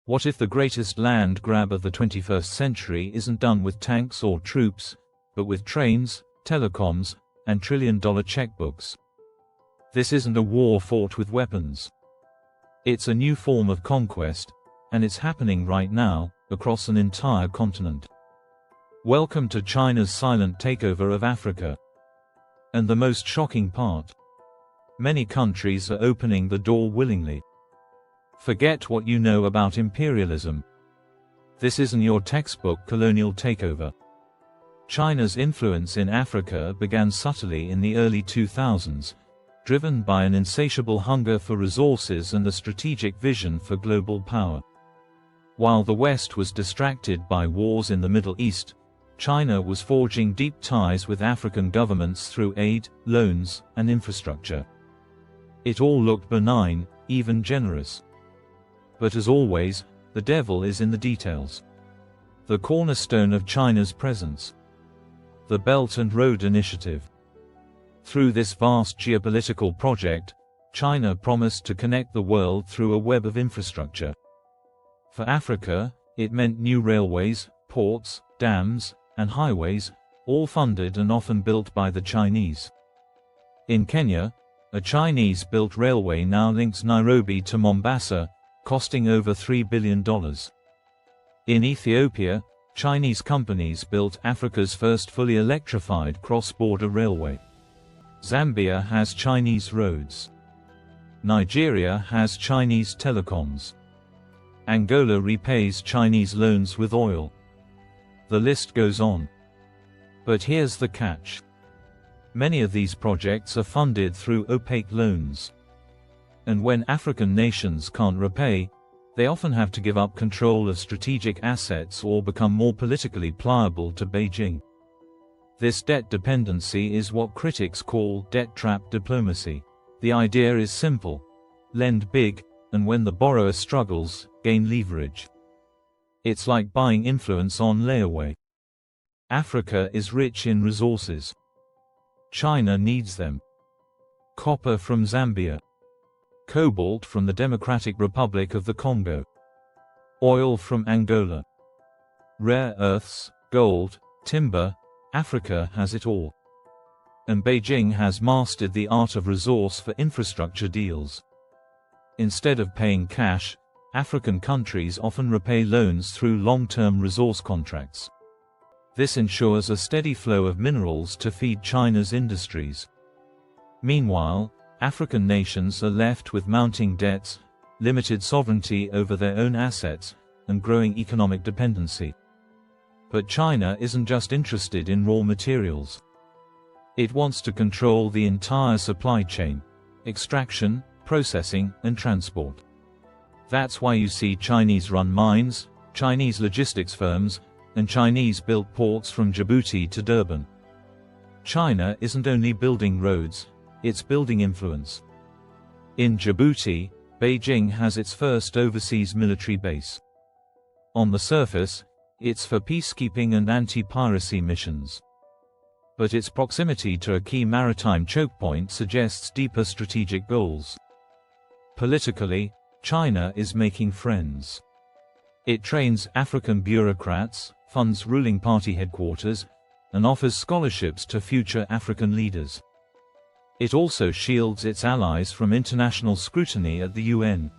What if the greatest land grab of the 21st century isn't done with tanks or troops, but with trains, telecoms, and trillion-dollar checkbooks? This isn't a war fought with weapons. It's a new form of conquest, and it's happening right now, across an entire continent. Welcome to China's silent takeover of Africa. And the most shocking part: many countries are opening the door willingly. Forget what you know about imperialism. This isn't your textbook colonial takeover. China's influence in Africa began subtly in the early 2000s, driven by an insatiable hunger for resources and a strategic vision for global power. While the West was distracted by wars in the Middle East, China was forging deep ties with African governments through aid, loans, and infrastructure. It all looked benign, even generous. But as always, the devil is in the details. The cornerstone of China's presence: the Belt and Road Initiative. Through this vast geopolitical project, China promised to connect the world through a web of infrastructure. For Africa, it meant new railways, ports, dams, and highways, all funded and often built by the Chinese. In Kenya, a Chinese-built railway now links Nairobi to Mombasa, costing over $3 billion. In Ethiopia, Chinese companies built Africa's first fully electrified cross-border railway. Zambia has Chinese roads. Nigeria has Chinese telecoms. Angola repays Chinese loans with oil. The list goes on. But here's the catch. Many of these projects are funded through opaque loans. And when African nations can't repay, they often have to give up control of strategic assets or become more politically pliable to Beijing. This debt dependency is what critics call debt trap diplomacy. The idea is simple: lend big, and when the borrower struggles, gain leverage. It's like buying influence on layaway. Africa is rich in resources. China needs them. Copper from Zambia. Cobalt from the Democratic Republic of the Congo. Oil from Angola. Rare earths, gold, timber. Africa has it all. And Beijing has mastered the art of resource for infrastructure deals. Instead of paying cash, African countries often repay loans through long-term resource contracts. This ensures a steady flow of minerals to feed China's industries. Meanwhile, African nations are left with mounting debts, limited sovereignty over their own assets, and growing economic dependency. But China isn't just interested in raw materials. It wants to control the entire supply chain: extraction, processing, and transport. That's why you see Chinese-run mines, Chinese logistics firms, and Chinese-built ports from Djibouti to Durban. China isn't only building roads, it's building influence. In Djibouti, Beijing has its first overseas military base. On the surface, it's for peacekeeping and anti-piracy missions. But its proximity to a key maritime choke point suggests deeper strategic goals. Politically, China is making friends. It trains African bureaucrats, funds ruling party headquarters, and offers scholarships to future African leaders. It also shields its allies from international scrutiny at the UN.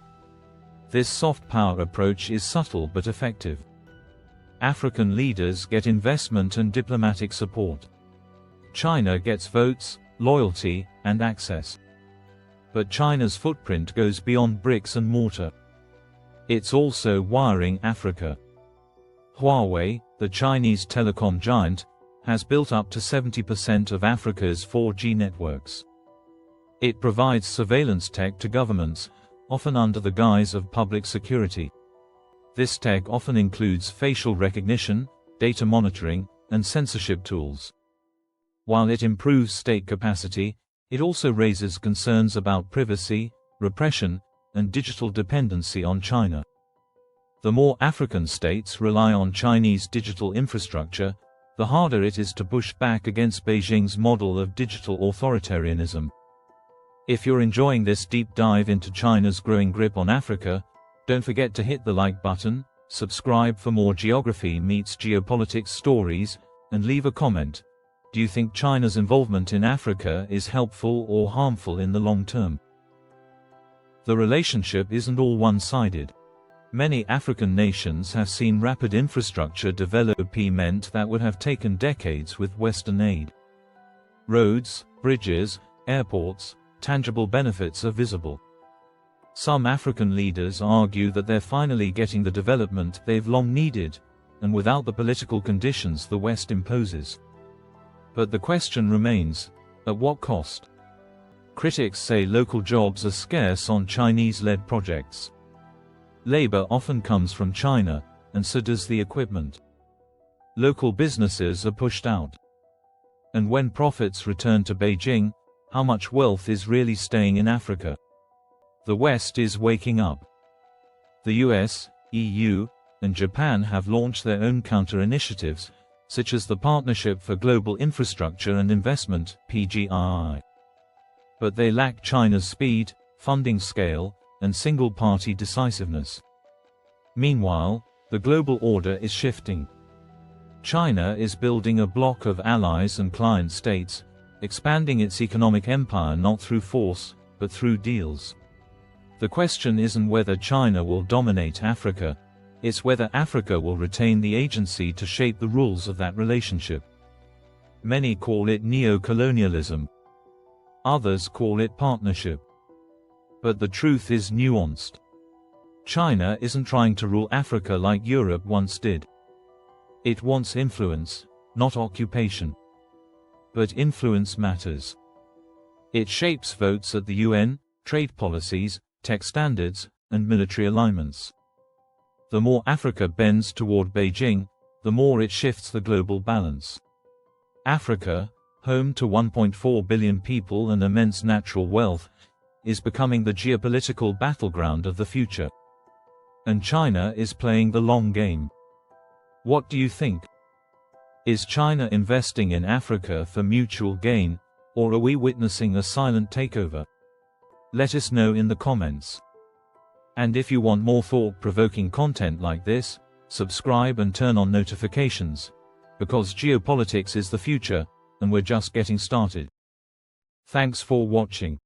This soft power approach is subtle but effective. African leaders get investment and diplomatic support. China gets votes, loyalty, and access. But China's footprint goes beyond bricks and mortar. It's also wiring Africa. Huawei, the Chinese telecom giant, has built up to 70% of Africa's 4G networks. It provides surveillance tech to governments, often under the guise of public security. This tech often includes facial recognition, data monitoring, and censorship tools. While it improves state capacity, it also raises concerns about privacy, repression, and digital dependency on China. The more African states rely on Chinese digital infrastructure, the harder it is to push back against Beijing's model of digital authoritarianism. If you're enjoying this deep dive into China's growing grip on Africa, Don't forget to hit the like button, subscribe for more geography meets geopolitics stories, and leave a comment. Do you think China's involvement in Africa is helpful or harmful in the long term? The relationship isn't all one-sided. Many African nations have seen rapid infrastructure development that would have taken decades with Western aid. Roads, bridges, airports, tangible benefits are visible. Some African leaders argue that they're finally getting the development they've long needed, and without the political conditions the West imposes. But the question remains, at what cost? Critics say local jobs are scarce on Chinese-led projects. Labor often comes from China, and so does the equipment. Local businesses are pushed out. And when profits return to Beijing, how much wealth is really staying in Africa? The West is waking up. The US, EU, and Japan have launched their own counter-initiatives, such as the Partnership for Global Infrastructure and Investment, PGI. But they lack China's speed, funding scale, and single-party decisiveness. Meanwhile, the global order is shifting. China is building a bloc of allies and client states, expanding its economic empire not through force, but through deals. The question isn't whether China will dominate Africa, it's whether Africa will retain the agency to shape the rules of that relationship. Many call it neo-colonialism. Others call it partnership. But the truth is nuanced. China isn't trying to rule Africa like Europe once did. It wants influence, not occupation. But influence matters. It shapes votes at the UN, trade policies, tech standards, and military alignments. The more Africa bends toward Beijing, the more it shifts the global balance. Africa, home to 1.4 billion people and immense natural wealth, is becoming the geopolitical battleground of the future. And China is playing the long game. What do you think? Is China investing in Africa for mutual gain, or are we witnessing a silent takeover? Let us know in the comments. And if you want more thought-provoking content like this, subscribe and turn on notifications, because geopolitics is the future, and we're just getting started. Thanks for watching.